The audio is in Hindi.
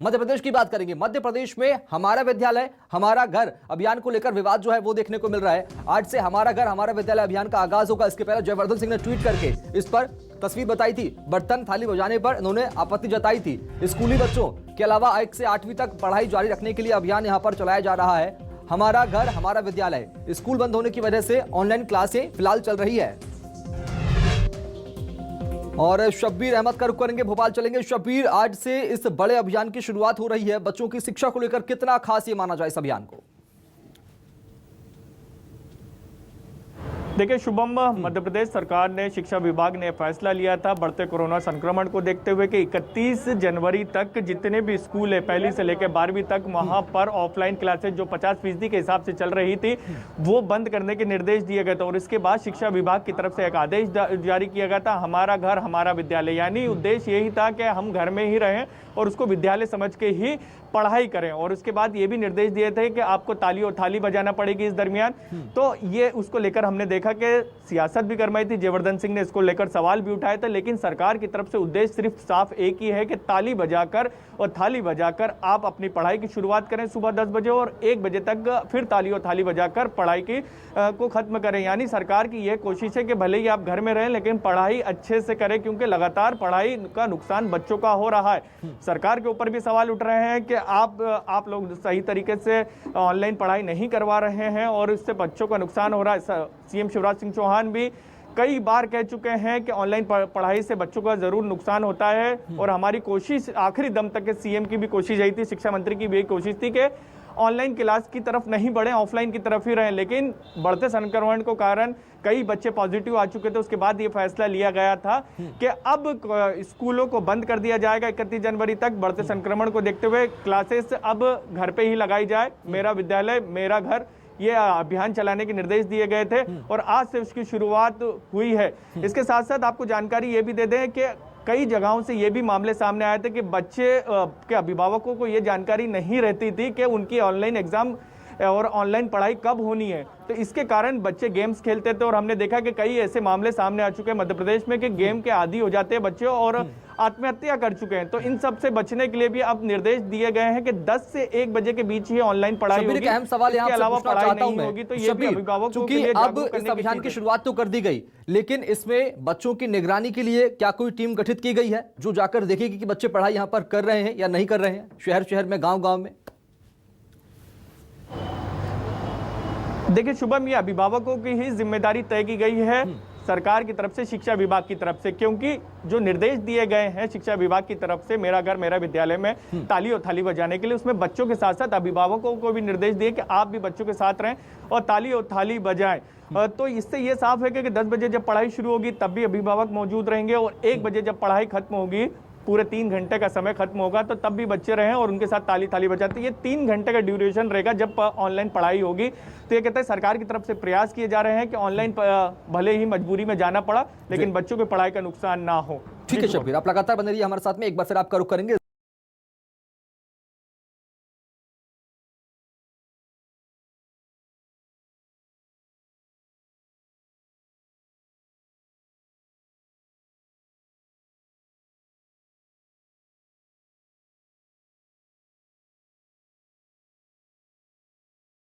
मध्य प्रदेश की बात करेंगे। मध्य प्रदेश में हमारा विद्यालय हमारा घर अभियान को लेकर विवाद जो है वो देखने को मिल रहा है। आज से हमारा घर हमारा विद्यालय अभियान का आगाज होगा। इसके पहले जयवर्धन सिंह ने ट्वीट करके इस पर तस्वीर बताई थी। बर्तन थाली बजाने पर इन्होंने आपत्ति जताई थी। स्कूली बच्चों के अलावा 1 से 8वीं तक पढ़ाई जारी रखने के लिए अभियान यहाँ पर चलाया जा रहा है। हमारा घर हमारा विद्यालय। स्कूल बंद होने की वजह से ऑनलाइन क्लासें फिलहाल चल रही है। और शब्बीर अहमद का रुख करेंगे, भोपाल चलेंगे। शब्बीर, आज से इस बड़े अभियान की शुरुआत हो रही है। बच्चों की शिक्षा को लेकर कितना खास ये माना जाए इस अभियान को? देखिए शुभम, मध्य प्रदेश सरकार ने, शिक्षा विभाग ने फैसला लिया था बढ़ते कोरोना संक्रमण को देखते हुए कि 31 जनवरी तक जितने भी स्कूल है 1ली से लेकर 12वीं तक वहां पर ऑफलाइन क्लासेज जो 50% के हिसाब से चल रही थी वो बंद करने के निर्देश दिए गए थे। और इसके बाद शिक्षा विभाग की तरफ से एक आदेश जारी किया गया था, हमारा घर हमारा विद्यालय। यानी उद्देश्य यही था कि हम घर में ही रहें और उसको विद्यालय समझ के ही पढ़ाई करें। और उसके बाद ये भी निर्देश दिए थे कि आपको ताली और थाली बजाना पड़ेगी इस दरमियान। तो ये उसको लेकर हमने देखा कि सियासत भी गरमाई थी। जयवर्धन सिंह ने इसको लेकर सवाल भी उठाए थे, लेकिन सरकार की तरफ से उद्देश्य सिर्फ साफ एक ही है कि ताली बजाकर और थाली बजाकर आप अपनी पढ़ाई की शुरुआत करें सुबह 10 बजे और 1 बजे तक फिर ताली और थाली बजाकर पढ़ाई की को खत्म करें। यानी सरकार की यह कोशिश है कि भले ही आप घर में रहें लेकिन पढ़ाई अच्छे से करें, क्योंकि लगातार पढ़ाई का नुकसान बच्चों का हो रहा है। सरकार के ऊपर भी सवाल उठ रहे हैं कि आप लोग सही तरीके से ऑनलाइन पढ़ाई नहीं करवा रहे हैं और इससे बच्चों का नुकसान हो रहा है। सीएम शिवराज सिंह चौहान भी कई बार कह चुके हैं कि ऑनलाइन पढ़ाई से बच्चों का जरूर नुकसान होता है और हमारी कोशिश आखिरी दम तक के सीएम की भी कोशिश यही थी, शिक्षा मंत्री की भी यही कोशिश थी कि ऑनलाइन क्लास की तरफ नहीं बढ़े, ऑफलाइन की तरफ ही रहें। लेकिन बढ़ते संक्रमण को कारण कई बच्चे पॉजिटिव आ चुके थे। उसके बाद ये फैसला लिया गया था कि अब स्कूलों को बंद कर दिया जाएगा 31 जनवरी तक। बढ़ते संक्रमण को देखते हुए क्लासेस अब घर पे ही लगाई जाए। मेरा विद्यालय मेरा घर, ये अभियान चलाने के निर्देश दिए गए थे और आज से उसकी शुरुआत हुई है। इसके साथ साथ आपको जानकारी ये भी दे दें कि कई जगहों से ये भी मामले सामने आए थे कि बच्चे के अभिभावकों को ये जानकारी नहीं रहती थी कि उनकी ऑनलाइन एग्जाम और ऑनलाइन पढ़ाई कब होनी है। तो इसके कारण बच्चे गेम्स खेलते थे और हमने देखा कि कई ऐसे मामले सामने आ चुके हैं मध्य प्रदेश में कि गेम के आदी हो जाते हैं बच्चे और आत्महत्या कर चुके हैं। तो इन सब से बचने के लिए भी अब निर्देश दिए गए हैं कि 10 से 1 बजे के बीच ही ऑनलाइन पढ़ाई होगी। अहम सवाल यहाँ अलावा पढ़ाई नहीं होगी। तो ये भी अभिभावकों के लिए अब इस अभियान की शुरुआत तो कर दी गई, लेकिन इसमें बच्चों की निगरानी के लिए क्या कोई टीम गठित की गई है जो जाकर देखेगी कि बच्चे पढ़ाई यहाँ पर कर रहे हैं या नहीं कर रहे हैं, शहर शहर में, गाँव गाँव में? देखिए शुभम, ये अभिभावकों की ही जिम्मेदारी तय की गई है सरकार की तरफ से, शिक्षा विभाग की तरफ से, क्योंकि जो निर्देश दिए गए हैं शिक्षा विभाग की तरफ से मेरा घर मेरा विद्यालय में ताली और थाली बजाने के लिए, उसमें बच्चों के साथ साथ अभिभावकों को भी निर्देश दिए कि आप भी बच्चों के साथ रहें और ताली और थाली बजाएं। तो इससे ये साफ है कि 10 बजे जब पढ़ाई शुरू होगी तब भी अभिभावक मौजूद रहेंगे और 1 बजे जब पढ़ाई खत्म होगी, पूरे 3 घंटे का समय खत्म होगा, तो तब भी बच्चे रहें और उनके साथ ताली थाली बजाते। ये 3 घंटे का ड्यूरेशन रहेगा जब ऑनलाइन पढ़ाई होगी। तो ये कहते हैं सरकार की तरफ से प्रयास किए जा रहे हैं कि ऑनलाइन भले ही मजबूरी में जाना पड़ा लेकिन बच्चों की पढ़ाई का नुकसान ना हो। ठीक है शब्बीर, आप लगातार बने रहिए हमारे साथ में। एक बार फिर आपका रुख करेंगे।